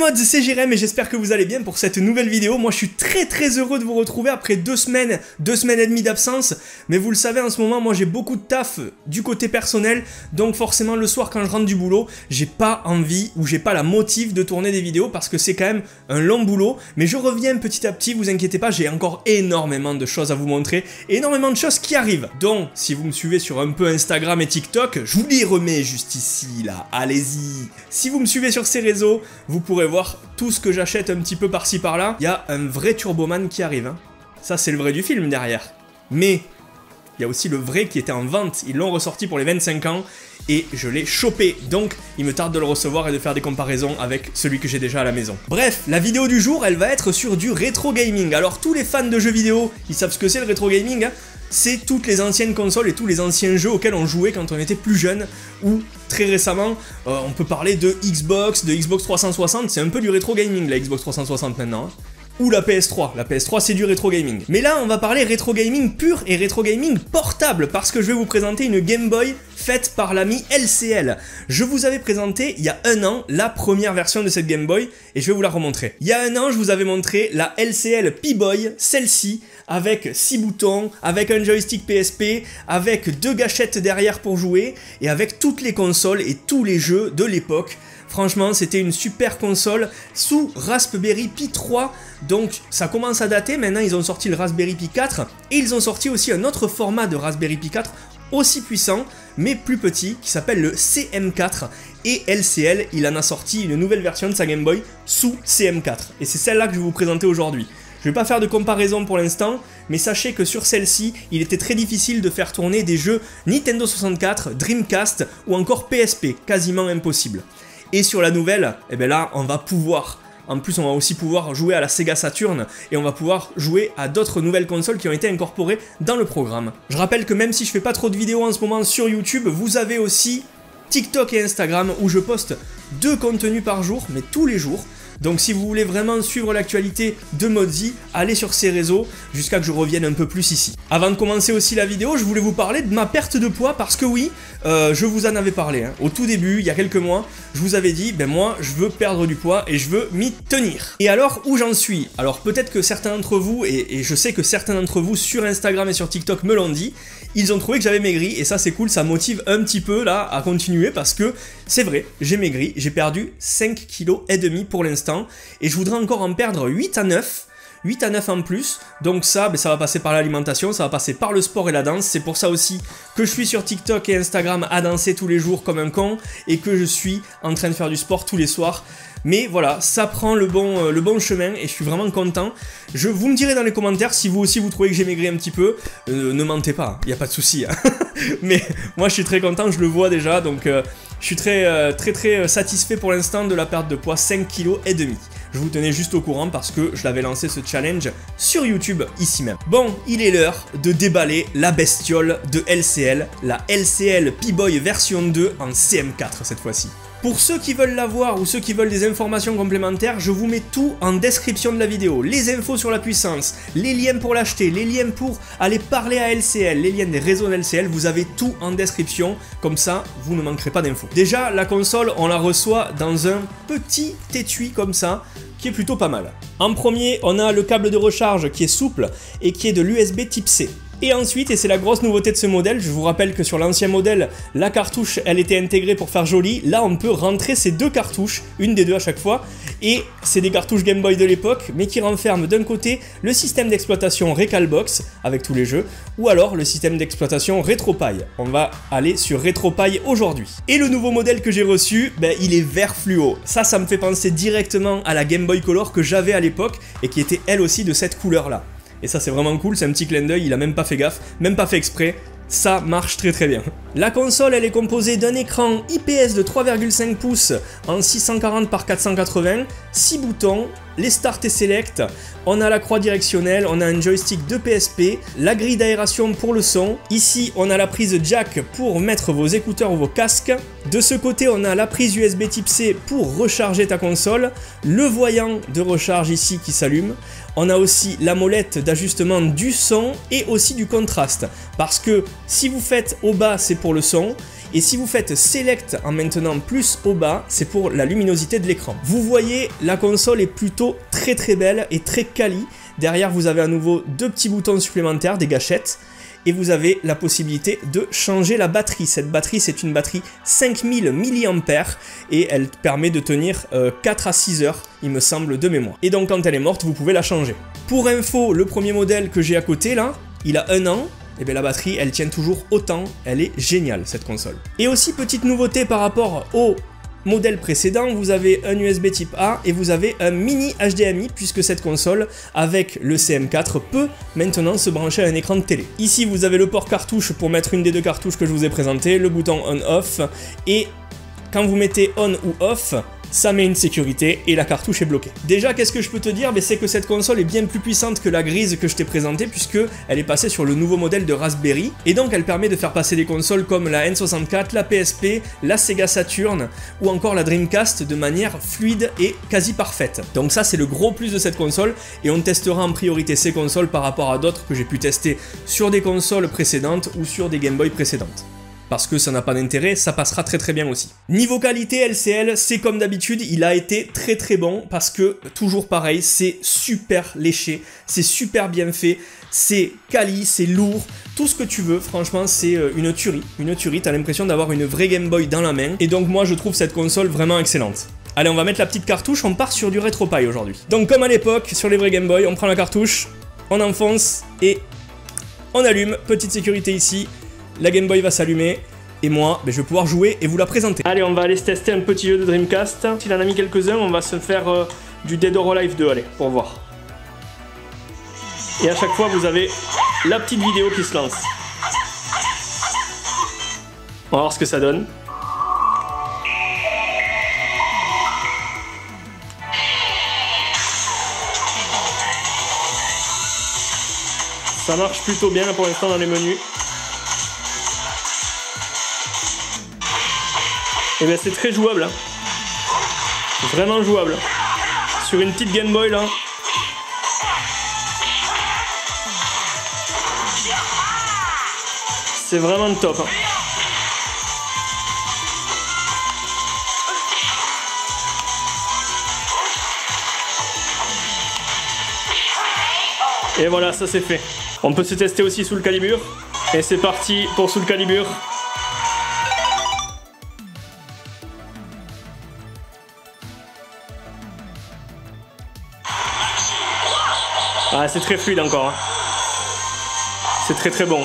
mods, c'est Jérém et j'espère que vous allez bien pour cette nouvelle vidéo. Moi je suis très heureux de vous retrouver après 2 semaines et demie d'absence. Mais vous le savez, en ce moment moi j'ai beaucoup de taf du côté personnel. Donc forcément le soir quand je rentre du boulot, j'ai pas envie ou j'ai pas la motive de tourner des vidéos parce que c'est quand même un long boulot. Mais je reviens petit à petit, vous inquiétez pas, j'ai encore énormément de choses à vous montrer. Énormément de choses qui arrivent. Donc si vous me suivez sur un peu Instagram et TikTok, je vous les remets juste ici là, allez-y. Si vous me suivez sur ces réseaux, vous pourrez voir tout ce que j'achète un petit peu par-ci par-là. Il y a un vrai Turboman qui arrive, hein. Ça c'est le vrai du film derrière. Mais il y a aussi le vrai qui était en vente, ils l'ont ressorti pour les 25 ans et je l'ai chopé, donc il me tarde de le recevoir et de faire des comparaisons avec celui que j'ai déjà à la maison. Bref, la vidéo du jour elle va être sur du rétro gaming. Alors tous les fans de jeux vidéo, ils savent ce que c'est le rétro gaming, hein. C'est toutes les anciennes consoles et tous les anciens jeux auxquels on jouait quand on était plus jeune, ou très récemment, on peut parler de Xbox 360, c'est un peu du rétro gaming la Xbox 360 maintenant, hein. Ou la PS3, c'est du rétro gaming. Mais là on va parler rétro gaming pur et rétro gaming portable, parce que je vais vous présenter une Game Boy faite par l'ami LCL. Je vous avais présenté il y a un an la première version de cette Game Boy, et je vais vous la remontrer. Il y a un an je vous avais montré la LCL P-Boy, celle-ci, avec 6 boutons, avec un joystick PSP, avec 2 gâchettes derrière pour jouer, et avec toutes les consoles et tous les jeux de l'époque. Franchement, c'était une super console sous Raspberry Pi 3, donc ça commence à dater. Maintenant, ils ont sorti le Raspberry Pi 4, et ils ont sorti aussi un autre format de Raspberry Pi 4, aussi puissant, mais plus petit, qui s'appelle le CM4, et LCL, il en a sorti une nouvelle version de sa Game Boy sous CM4, et c'est celle-là que je vais vous présenter aujourd'hui. Je vais pas faire de comparaison pour l'instant, mais sachez que sur celle-ci, il était très difficile de faire tourner des jeux Nintendo 64, Dreamcast ou encore PSP, quasiment impossible. Et sur la nouvelle, eh ben là, on va pouvoir. En plus, on va aussi pouvoir jouer à la Sega Saturn et on va pouvoir jouer à d'autres nouvelles consoles qui ont été incorporées dans le programme. Je rappelle que même si je fais pas trop de vidéos en ce moment sur YouTube, vous avez aussi TikTok et Instagram où je poste 2 contenus par jour, mais tous les jours. Donc si vous voulez vraiment suivre l'actualité de Modzy, allez sur ces réseaux jusqu'à que je revienne un peu plus ici. Avant de commencer aussi la vidéo, je voulais vous parler de ma perte de poids parce que oui, je vous en avais parlé, hein. Au tout début, il y a quelques mois, je vous avais dit, ben moi je veux perdre du poids et je veux m'y tenir. Et alors, où j'en suis? Alors peut-être que certains d'entre vous, et je sais que certains d'entre vous sur Instagram et sur TikTok me l'ont dit, ils ont trouvé que j'avais maigri et ça c'est cool, ça motive un petit peu là à continuer parce que c'est vrai, j'ai maigri, j'ai perdu 5,5 kg pour l'instant et je voudrais encore en perdre 8 à 9 en plus, donc ça, ben ça va passer par l'alimentation, ça va passer par le sport et la danse. C'est pour ça aussi que je suis sur TikTok et Instagram à danser tous les jours comme un con et que je suis en train de faire du sport tous les soirs. Mais voilà, ça prend le bon chemin et je suis vraiment content. Vous me direz dans les commentaires si vous aussi vous trouvez que j'ai maigri un petit peu. Ne mentez pas, il n'y a pas de souci, hein. Mais moi je suis très content, je le vois déjà, donc je suis très satisfait pour l'instant de la perte de poids, 5,5 kg. Je vous tenais juste au courant parce que je l'avais lancé ce challenge sur YouTube ici même. Bon, il est l'heure de déballer la bestiole de LCL, la LCL P-Boy version 2 en CM4 cette fois-ci. Pour ceux qui veulent la voir ou ceux qui veulent des informations complémentaires, je vous mets tout en description de la vidéo. Les infos sur la puissance, les liens pour l'acheter, les liens pour aller parler à LCL, les liens des réseaux d'LCL, vous avez tout en description, comme ça vous ne manquerez pas d'infos. Déjà, la console, on la reçoit dans un petit étui comme ça, qui est plutôt pas mal. En premier, on a le câble de recharge qui est souple et qui est de l'USB type C. Et ensuite, et c'est la grosse nouveauté de ce modèle, je vous rappelle que sur l'ancien modèle, la cartouche, elle était intégrée pour faire joli. Là, on peut rentrer ces 2 cartouches, une des 2 à chaque fois, et c'est des cartouches Game Boy de l'époque, mais qui renferment d'un côté le système d'exploitation Recalbox, avec tous les jeux, ou alors le système d'exploitation RetroPie. On va aller sur RetroPie aujourd'hui. Et le nouveau modèle que j'ai reçu, ben, il est vert fluo. Ça me fait penser directement à la Game Boy Color que j'avais à l'époque, et qui était elle aussi de cette couleur-là. Et ça c'est vraiment cool, c'est un petit clin d'œil, il a même pas fait gaffe, même pas fait exprès, ça marche très bien. La console elle est composée d'un écran IPS de 3,5 pouces en 640 par 480, 6 boutons, les Start et Select, on a la croix directionnelle, on a un joystick de PSP, la grille d'aération pour le son, ici on a la prise jack pour mettre vos écouteurs ou vos casques, de ce côté on a la prise USB type C pour recharger ta console, le voyant de recharge ici qui s'allume, on a aussi la molette d'ajustement du son et aussi du contraste, parce que si vous faites au bas c'est pour le son, Et si vous faites Select en maintenant plus au bas, c'est pour la luminosité de l'écran. Vous voyez, la console est plutôt très belle et très quali. Derrière, vous avez à nouveau 2 petits boutons supplémentaires, des gâchettes. Et vous avez la possibilité de changer la batterie. Cette batterie, c'est une batterie 5000 mAh et elle permet de tenir 4 à 6 heures, il me semble, de mémoire. Et donc quand elle est morte, vous pouvez la changer. Pour info, le premier modèle que j'ai à côté là, il a 1 an. Et bien la batterie, elle tient toujours autant. Elle est géniale, cette console. Et aussi, petite nouveauté par rapport au modèle précédent, vous avez un USB type A et vous avez un mini HDMI puisque cette console avec le CM4 peut maintenant se brancher à un écran de télé. Ici vous avez le port cartouche pour mettre une des 2 cartouches que je vous ai présenté, le bouton on-off et quand vous mettez on ou off, ça met une sécurité et la cartouche est bloquée. Déjà, qu'est-ce que je peux te dire? C'est que cette console est bien plus puissante que la grise que je t'ai présentée puisque elle est passée sur le nouveau modèle de Raspberry et donc elle permet de faire passer des consoles comme la N64, la PSP, la Sega Saturn ou encore la Dreamcast de manière fluide et quasi parfaite. Donc ça, c'est le gros plus de cette console et on testera en priorité ces consoles par rapport à d'autres que j'ai pu tester sur des consoles précédentes ou sur des Game Boy précédentes. Parce que ça n'a pas d'intérêt, ça passera très bien aussi. Niveau qualité LCL, c'est comme d'habitude, il a été très bon parce que, toujours pareil, c'est super léché, c'est super bien fait, c'est quali, c'est lourd, tout ce que tu veux, franchement c'est une tuerie, t'as l'impression d'avoir une vraie Game Boy dans la main, et donc moi je trouve cette console vraiment excellente. Allez, on va mettre la petite cartouche, on part sur du RetroPie aujourd'hui. Donc comme à l'époque, sur les vrais Game Boy, on prend la cartouche, on enfonce et on allume, petite sécurité ici. La Game Boy va s'allumer et moi, je vais pouvoir jouer et vous la présenter. Allez, on va aller se tester un petit jeu de Dreamcast. S'il en a mis quelques-uns, on va se faire du Dead or Alive 2, allez, pour voir. Et à chaque fois, vous avez la petite vidéo qui se lance. On va voir ce que ça donne. Ça marche plutôt bien pour l'instant dans les menus. Et bien c'est très jouable, hein. Vraiment jouable. Sur une petite Game Boy là. C'est vraiment top. Hein. Et voilà, ça c'est fait. On peut se tester aussi Soul Calibur. Et c'est parti pour Soul Calibur. Ah, c'est très fluide encore. Hein. C'est très bon.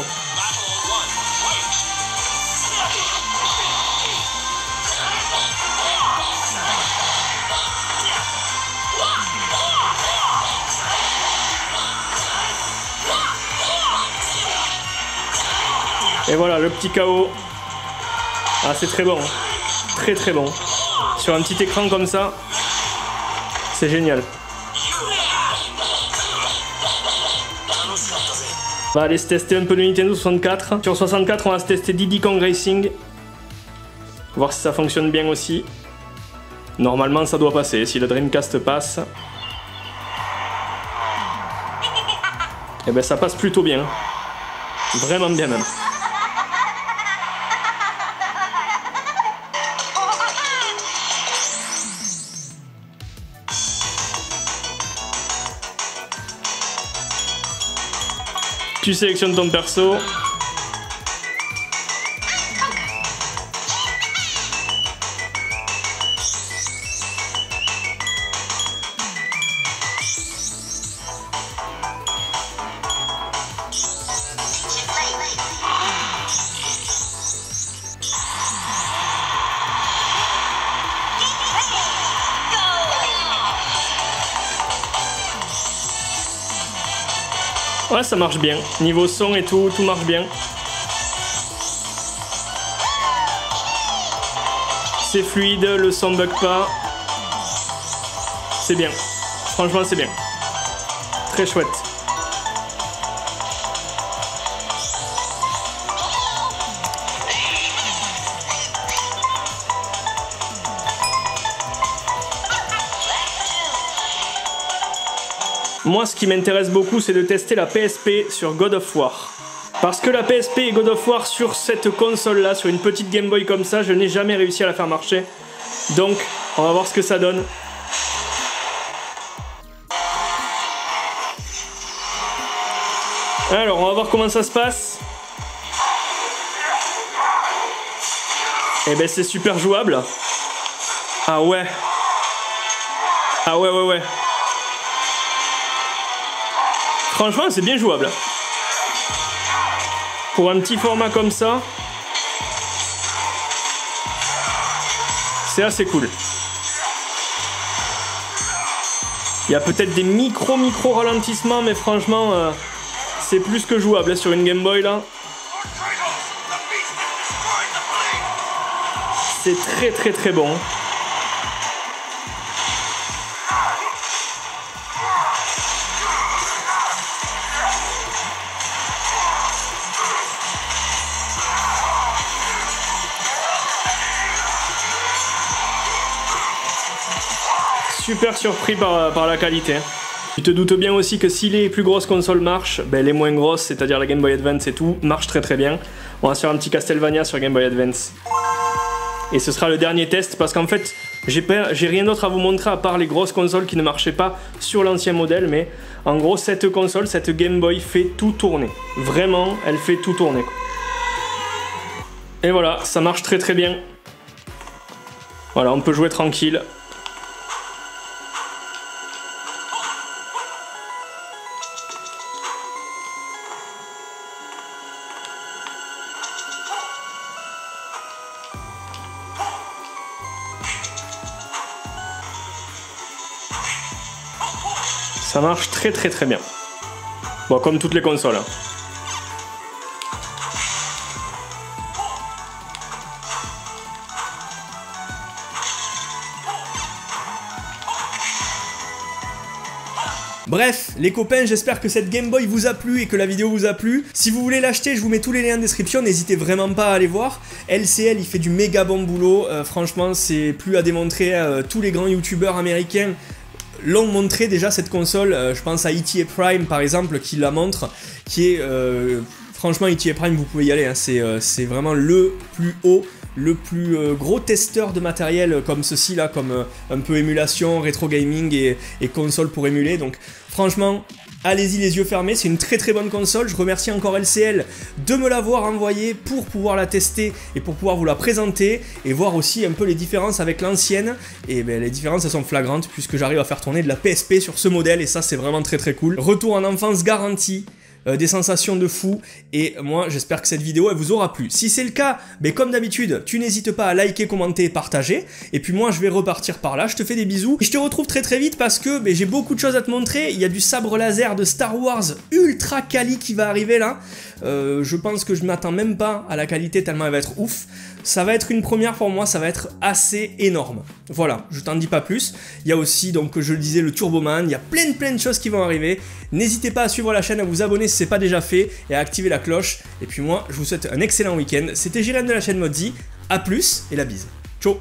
Et voilà, le petit KO. Ah, c'est très bon. Très bon. Sur un petit écran comme ça, c'est génial. On va aller se tester un peu le Nintendo 64. Sur 64, on va se tester Diddy Kong Racing. Voir si ça fonctionne bien aussi. Normalement, ça doit passer. Si le Dreamcast passe. Et ben ça passe plutôt bien. Vraiment bien même. Tu sélectionnes ton perso. Ouais, ça marche bien. Niveau son et tout marche bien. C'est fluide, le son bug pas. C'est bien. Franchement, c'est bien. Très chouette. Moi, ce qui m'intéresse beaucoup, c'est de tester la PSP sur God of War. Parce que la PSP et God of War sur cette console là, sur une petite Game Boy comme ça, je n'ai jamais réussi à la faire marcher. Donc, on va voir ce que ça donne. Alors, on va voir comment ça se passe. Et ben c'est super jouable. Ah ouais. Ah ouais. Franchement, c'est bien jouable. Pour un petit format comme ça, c'est assez cool. Il y a peut-être des micro ralentissements, mais franchement, c'est plus que jouable sur une Game Boy là. C'est très bon. Super surpris par la qualité. Tu te doutes bien aussi que si les plus grosses consoles marchent, ben les moins grosses, c'est-à-dire la Game Boy Advance et tout, marchent très bien. On va se faire un petit Castlevania sur Game Boy Advance. Et ce sera le dernier test parce qu'en fait, j'ai rien d'autre à vous montrer à part les grosses consoles qui ne marchaient pas sur l'ancien modèle. Mais en gros, cette console, cette Game Boy fait tout tourner. Vraiment, elle fait tout tourner. Et voilà, ça marche très bien. Voilà, on peut jouer tranquille. Ça marche très bien. Bon, comme toutes les consoles. Bref, les copains, j'espère que cette Game Boy vous a plu et que la vidéo vous a plu. Si vous voulez l'acheter, je vous mets tous les liens en description, n'hésitez vraiment pas à aller voir. LCL, il fait du méga bon boulot, franchement, c'est plus à démontrer, tous les grands youtubeurs américains l'ont montré déjà cette console, je pense à E.T. Prime par exemple qui la montre, qui est, franchement E.T. Prime vous pouvez y aller, hein, c'est vraiment le plus haut, le plus gros testeur de matériel comme ceci là, comme un peu émulation, rétro gaming et console pour émuler, donc franchement allez-y les yeux fermés, c'est une très bonne console. Je remercie encore LCL de me l'avoir envoyée pour pouvoir la tester et pour pouvoir vous la présenter et voir aussi un peu les différences avec l'ancienne. Et ben, les différences elles sont flagrantes puisque j'arrive à faire tourner de la PSP sur ce modèle et ça c'est vraiment très cool. Retour en enfance garanti. Des sensations de fou et moi j'espère que cette vidéo elle vous aura plu. Si c'est le cas, ben comme d'habitude, tu n'hésites pas à liker, commenter et partager et puis moi je vais repartir par là, je te fais des bisous et je te retrouve très vite parce que ben, j'ai beaucoup de choses à te montrer. Il y a du sabre laser de Star Wars ultra quali qui va arriver là, je pense que je m'attends même pas à la qualité tellement elle va être ouf. Ça va être une première pour moi, ça va être assez énorme. Voilà, je t'en dis pas plus. Il y a aussi, donc je le disais, le Turboman, il y a plein de choses qui vont arriver. N'hésitez pas à suivre la chaîne, à vous abonner si ce n'est pas déjà fait et à activer la cloche. Et puis moi, je vous souhaite un excellent week-end. C'était Jiren de la chaîne Modzy, à plus et la bise. Ciao.